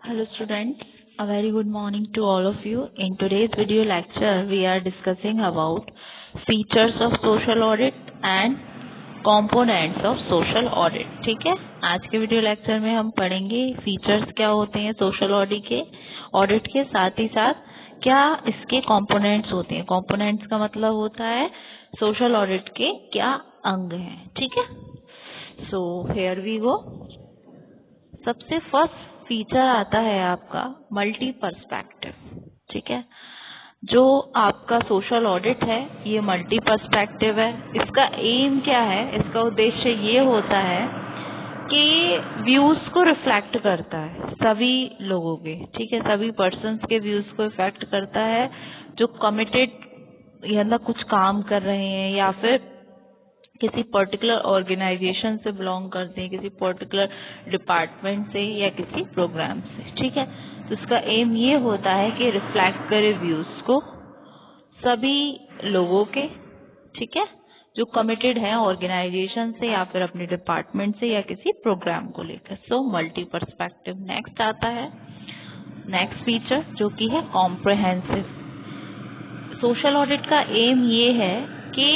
Hello students, a very good morning to all of you. In today's video lecture, we are discussing about features of social audit and components of social audit. ठीक है, आज के video lecture में हम पढ़ेंगे features क्या होते हैं सोशल ऑडिट के साथ ही साथ क्या इसके कंपोनेंट्स होते हैं। कंपोनेंट्स का मतलब होता है सोशल ऑडिट के क्या अंग हैं। ठीक है, सो हियर वी गो। सबसे फर्स्ट फीचर आता है आपका मल्टी पर्सपेक्टिव। ठीक है, जो आपका सोशल ऑडिट है ये मल्टी पर्सपेक्टिव है। इसका एम क्या है, इसका उद्देश्य ये होता है कि व्यूज को रिफ्लेक्ट करता है सभी लोगों के। ठीक है, सभी पर्सन्स के व्यूज को इफेक्ट करता है जो कमिटेड या कुछ काम कर रहे हैं या फिर किसी पर्टिकुलर ऑर्गेनाइजेशन से बिलोंग करते हैं, किसी पर्टिकुलर डिपार्टमेंट से या किसी प्रोग्राम से। ठीक है, तो इसका एम ये होता है कि रिफ्लेक्ट करे व्यूज को सभी लोगों के। ठीक है, जो कमिटेड हैं ऑर्गेनाइजेशन से या फिर अपने डिपार्टमेंट से या किसी प्रोग्राम को लेकर। So multi perspective. नेक्स्ट आता है नेक्स्ट फीचर जो कि है कॉम्प्रहेंसिव। सोशल ऑडिट का एम ये है कि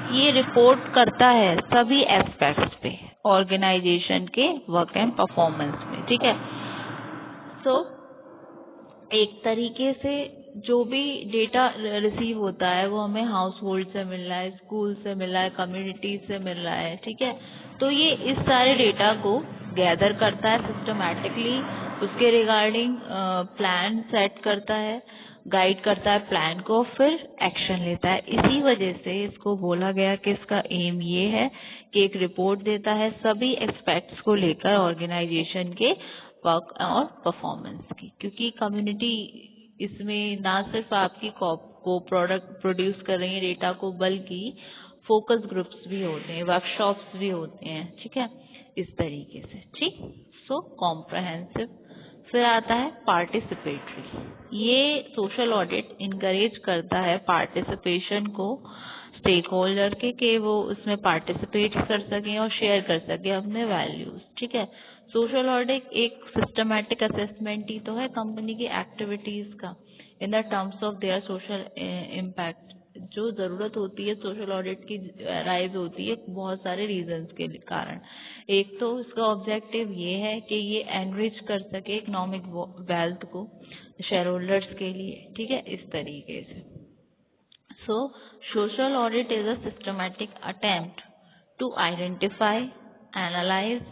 ये रिपोर्ट करता है सभी एस्पेक्ट्स पे ऑर्गेनाइजेशन के वर्क एंड परफॉर्मेंस में। ठीक है, सो एक तरीके से जो भी डेटा रिसीव होता है वो हमें हाउस होल्ड से मिल रहा है, स्कूल से मिल रहा है, कम्युनिटी से मिल रहा है। ठीक है, तो ये इस सारे डेटा को गैदर करता है सिस्टमैटिकली, उसके रिगार्डिंग प्लान सेट करता है, गाइड करता है प्लान को, फिर एक्शन लेता है। इसी वजह से इसको बोला गया कि इसका एम ये है कि एक रिपोर्ट देता है सभी एस्पेक्ट्स को लेकर ऑर्गेनाइजेशन के वर्क और परफॉर्मेंस की, क्योंकि कम्युनिटी इसमें ना सिर्फ आपकी को प्रोडक्ट प्रोड्यूस कर रही है डेटा को, बल्कि फोकस ग्रुप्स भी होते हैं, वर्कशॉप्स भी होते हैं। ठीक है, इस तरीके से। ठीक, सो कॉम्प्रहेंसिव। फिर आता है पार्टिसिपेटरी। ये सोशल ऑडिट इनकरेज करता है पार्टिसिपेशन को स्टेक होल्डर के, कि वो उसमें पार्टिसिपेट कर सकें और शेयर कर सकें अपने वैल्यूज। ठीक है, सोशल ऑडिट एक सिस्टमैटिक असेसमेंट ही तो है कंपनी की एक्टिविटीज का in the terms of their social impact. जो जरूरत होती है सोशल ऑडिट की राइज होती है बहुत सारे रीजंस के कारण। एक तो इसका ऑब्जेक्टिव ये है कि ये एनरिच कर सके इकोनॉमिक वेल्थ को शेयर होल्डर्स के लिए। ठीक है, इस तरीके से। So social audit is a systematic attempt to identify, analyse,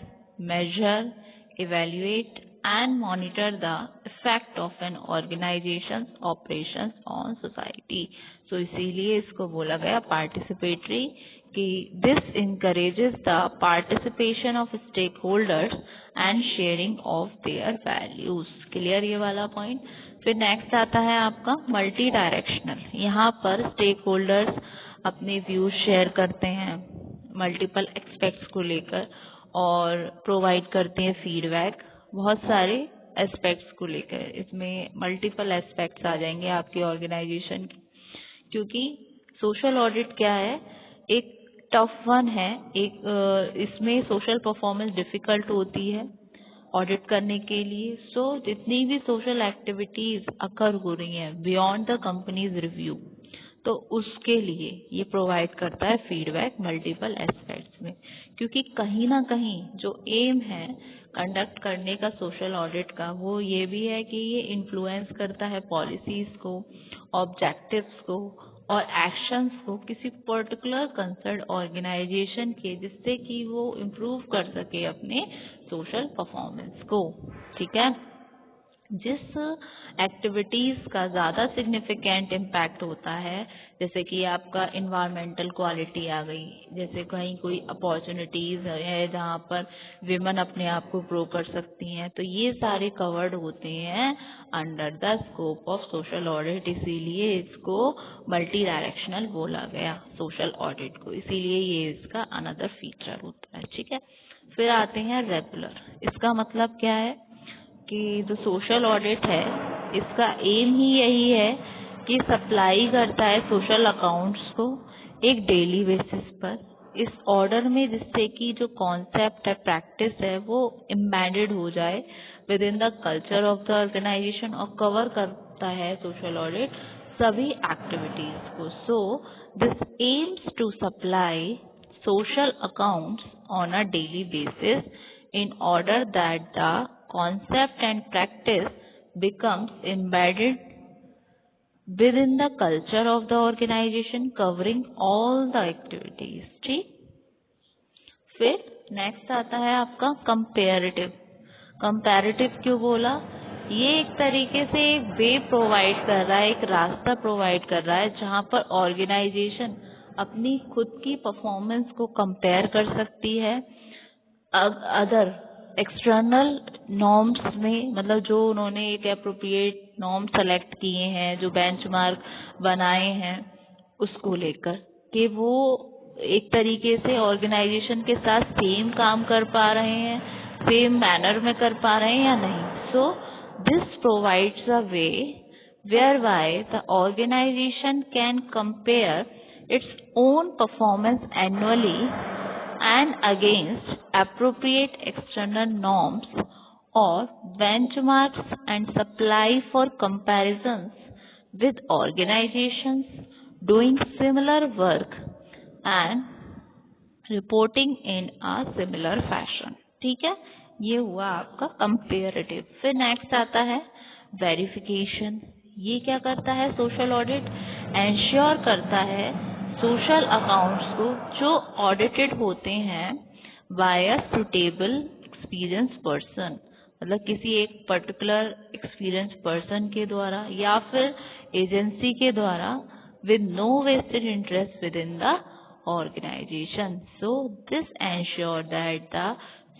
measure, evaluate and monitor the effect of an organization's operations on society. So इसीलिए इसको बोला गया participatory कि this encourages the participation of stakeholders and sharing of their values. Clear ये वाला point? फिर next आता है आपका मल्टी डायरेक्शनल। यहाँ पर स्टेक होल्डर्स अपने व्यूज शेयर करते हैं मल्टीपल एस्पेक्ट्स को लेकर और प्रोवाइड करते हैं फीडबैक बहुत सारे एस्पेक्ट्स को लेकर। इसमें मल्टीपल एस्पेक्ट्स आ जाएंगे आपके ऑर्गेनाइजेशन की, क्योंकि सोशल ऑडिट क्या है, एक टफ वन है। एक इसमें सोशल परफॉर्मेंस डिफिकल्ट होती है ऑडिट करने के लिए। सो जितनी भी सोशल एक्टिविटीज अकर हो रही हैं बियॉन्ड द कंपनीज रिव्यू, तो उसके लिए ये प्रोवाइड करता है फीडबैक मल्टीपल एस्पेक्ट्स में, क्योंकि कहीं ना कहीं जो एम है कंडक्ट करने का सोशल ऑडिट का वो ये भी है कि ये इन्फ्लुएंस करता है पॉलिसीज को, ऑब्जेक्टिव्स को और एक्शंस को किसी पर्टिकुलर कंसर्न ऑर्गेनाइजेशन के, जिससे कि वो इम्प्रूव कर सके अपने सोशल परफॉर्मेंस को। ठीक है, जिस एक्टिविटीज का ज्यादा सिग्निफिकेंट इम्पैक्ट होता है, जैसे कि आपका इन्वायरमेंटल क्वालिटी आ गई, जैसे कहीं कोई अपॉर्चुनिटीज है जहाँ पर विमेन अपने आप को ग्रो कर सकती हैं, तो ये सारे कवर्ड होते हैं under the scope of social audit. इसीलिए इसको मल्टी डायरेक्शनल बोला गया सोशल ऑडिट को, इसीलिए ये इसका अनदर फीचर होता है। ठीक है, फिर आते हैं रेगुलर। इसका मतलब क्या है कि जो सोशल ऑडिट है इसका एम ही यही है कि सप्लाई करता है सोशल अकाउंट्स को एक डेली बेसिस पर इस ऑर्डर में, जिससे कि जो कॉन्सेप्ट है, प्रैक्टिस है, वो एम्बेडेड हो जाए within the culture of the organisation, और कवर करता है सोशल ऑडिट सभी एक्टिविटीज को. So this aims to supply social accounts on a daily basis in order that the concept and practice becomes embedded within the culture of the organization, covering all the activities. ठीक. फिर next आता है आपका comparative. Comparative क्यों बोला? ये एक तरीके से एक वे प्रोवाइड कर रहा है, एक रास्ता प्रोवाइड कर रहा है जहाँ पर ऑर्गेनाइजेशन अपनी खुद की परफॉर्मेंस को कंपेयर कर सकती है अदर एक्सटर्नल नॉर्म्स में, मतलब जो उन्होंने एक एप्रोप्रिएट नॉर्म सेलेक्ट किए हैं, जो बेंचमार्क बनाए हैं, उसको लेकर कि वो एक तरीके से ऑर्गेनाइजेशन के साथ सेम काम कर पा रहे हैं, सेम मैनर में कर पा रहे हैं या नहीं. So this provides a way whereby the organization can compare its own performance annually and against appropriate external norms or benchmarks and supply for comparisons with organizations doing similar work and reporting in a similar fashion. ठीक है, ये हुआ आपका comparative. फिर next आता है verification. ये क्या करता है सोशल ऑडिट? एंश्योर करता है सोशल अकाउंट्स को जो ऑडिटेड होते हैं by a suitable experience person, मतलब किसी एक पर्टिकुलर एक्सपीरियंस पर्सन के द्वारा या फिर एजेंसी के द्वारा, with no vested interest within the organization. So this ensure that the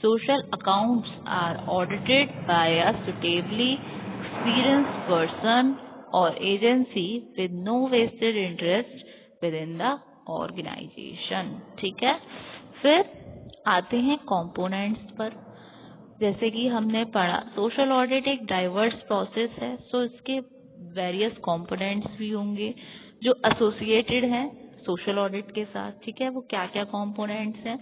social accounts are audited by a suitably experienced person or agency with no vested interest within the organization. ठीक है. फिर आते हैं components पर. जैसे कि हमने पढ़ा, सोशल ऑडिट एक डाइवर्स प्रोसेस है. सो इसके वेरियस कंपोनेंट्स भी होंगे जो एसोसिएटेड हैं सोशल ऑडिट के साथ. ठीक है, वो क्या क्या कंपोनेंट्स हैं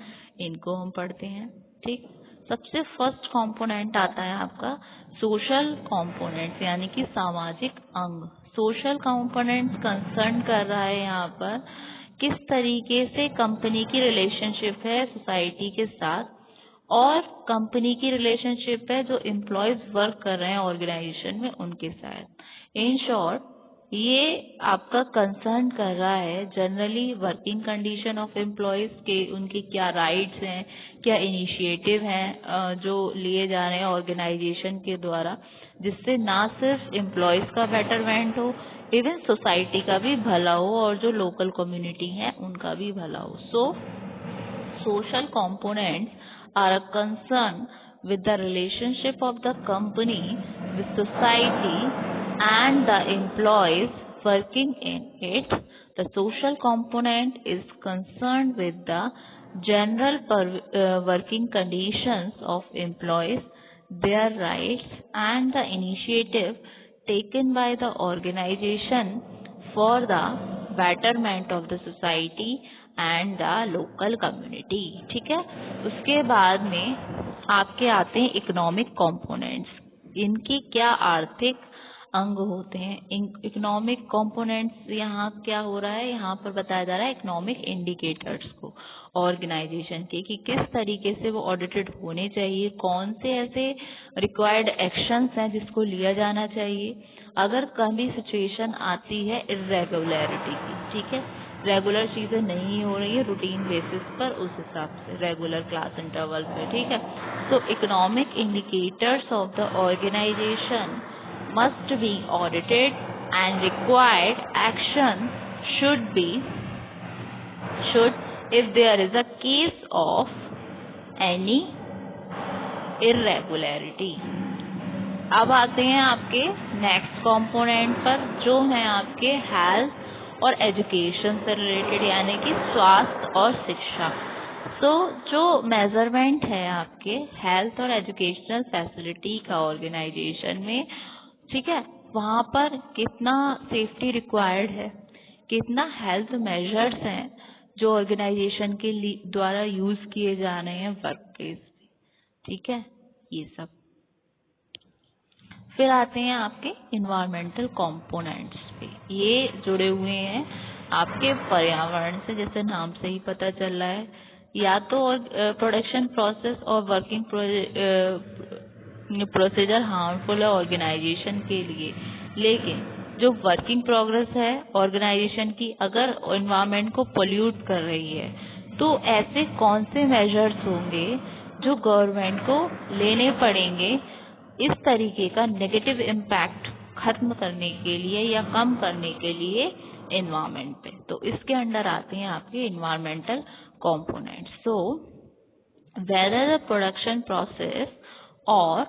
इनको हम पढ़ते हैं. ठीक. सबसे फर्स्ट कंपोनेंट आता है आपका सोशल कंपोनेंट्स, यानी कि सामाजिक अंग. सोशल कंपोनेंट्स कंसर्न कर रहा है यहाँ पर किस तरीके से कंपनी की रिलेशनशिप है सोसाइटी के साथ, और कंपनी की रिलेशनशिप है जो एम्प्लॉयज वर्क कर रहे हैं ऑर्गेनाइजेशन में उनके साथ. इन शॉर्ट, ये आपका कंसर्न कर रहा है generally working condition of employees के, उनके क्या राइट्स हैं, क्या इनिशिएटिव हैं जो लिए जा रहे हैं ऑर्गेनाइजेशन के द्वारा, जिससे ना सिर्फ एम्प्लॉयज का बेटरमेंट हो, इवन सोसाइटी का भी भला हो और जो लोकल कम्युनिटी है उनका भी भला हो. सो social components are a concern with the relationship of the company with society and the employees working in it. The social component is concerned with the general working conditions of employees, their rights and the initiative taken by the organization for the betterment of the society and the local community. ठीक है. उसके बाद में आपके आते हैं economic components. इनके क्या आर्थिक अंग होते हैं. इकोनॉमिक कंपोनेंट्स यहाँ क्या हो रहा है, यहाँ पर बताया जा रहा है इकोनॉमिक इंडिकेटर्स को ऑर्गेनाइजेशन के, कि किस तरीके से वो ऑडिटेड होने चाहिए, कौन से ऐसे रिक्वायर्ड एक्शंस हैं जिसको लिया जाना चाहिए अगर कभी सिचुएशन आती है इर्रेगुलरिटी की. ठीक है, रेगुलर चीज़ें नहीं हो रही है रूटीन बेसिस पर, उस हिसाब से रेगुलर क्लास इंटरवल पे. ठीक है. तो economic indicators of the organisation must be audited and required action should if there is a case of any irregularity. अब आते हैं आपके नेक्स्ट कंपोनेंट पर जो है आपके हेल्थ और एजुकेशन से रिलेटेड, यानी कि स्वास्थ्य और शिक्षा. तो जो मेजरमेंट है आपके हेल्थ और एजुकेशनल फैसिलिटी का ऑर्गेनाइजेशन में, ठीक है, वहाँ पर कितना सेफ्टी रिक्वायर्ड है, कितना हेल्थ मेजर्स हैं जो ऑर्गेनाइजेशन के द्वारा यूज किए जा रहे हैं वर्क प्लेस पे, ठीक है, ये सब। फिर आते हैं आपके इन्वायरमेंटल कंपोनेंट्स पे। ये जुड़े हुए हैं आपके पर्यावरण से, जैसे नाम से ही पता चल रहा है, या तो प्रोडक्शन प्रोसेस और वर्किंग प्रोसीजर हार्मफुल है ऑर्गेनाइजेशन के लिए, लेकिन जो वर्किंग प्रोग्रेस है ऑर्गेनाइजेशन की, अगर एनवायरनमेंट को पोल्यूट कर रही है, तो ऐसे कौन से मेजर्स होंगे जो गवर्नमेंट को लेने पड़ेंगे इस तरीके का नेगेटिव इम्पैक्ट खत्म करने के लिए या कम करने के लिए एनवायरनमेंट पे। तो इसके अंडर आते हैं आपके environmental components. So whether the production process or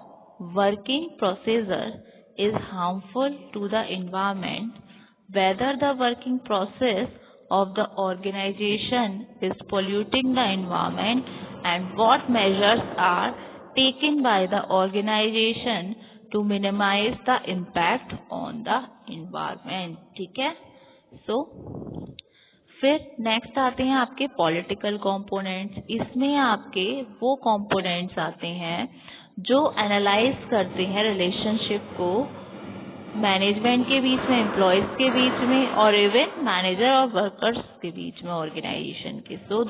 working procedure is harmful to the environment, whether the working process of the organization is polluting the environment, and what measures are taken by the organization to minimize the impact on the environment। ठीक है, so फिर next आते हैं आपके political components. इसमें आपके वो components आते हैं जो एनालाइज करते हैं रिलेशनशिप को मैनेजमेंट के बीच में, एम्प्लॉयज के बीच में, और इवन मैनेजर और वर्कर्स के बीच में ऑर्गेनाइजेशन के। So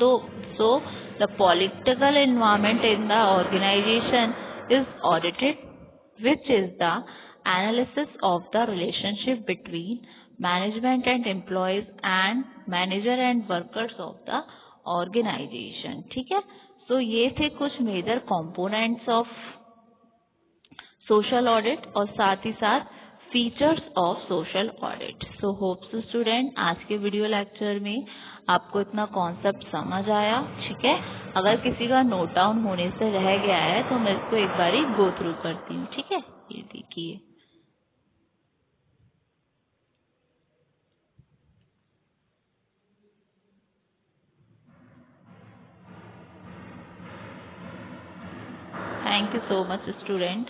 the political environment in the organisation is audited, which is the analysis of the relationship between management and employees and manager and workers of the organization। ठीक है, सो ये थे कुछ major components of social audit और साथ ही साथ features of social audit. So hopes student आज के वीडियो लेक्चर में आपको इतना कॉन्सेप्ट समझ आया। ठीक है, अगर किसी का नोट डाउन होने से रह गया है तो मैं इसको एक बारी गो थ्रू करती हूँ। ठीक है, ये देखिए, thank you so much student.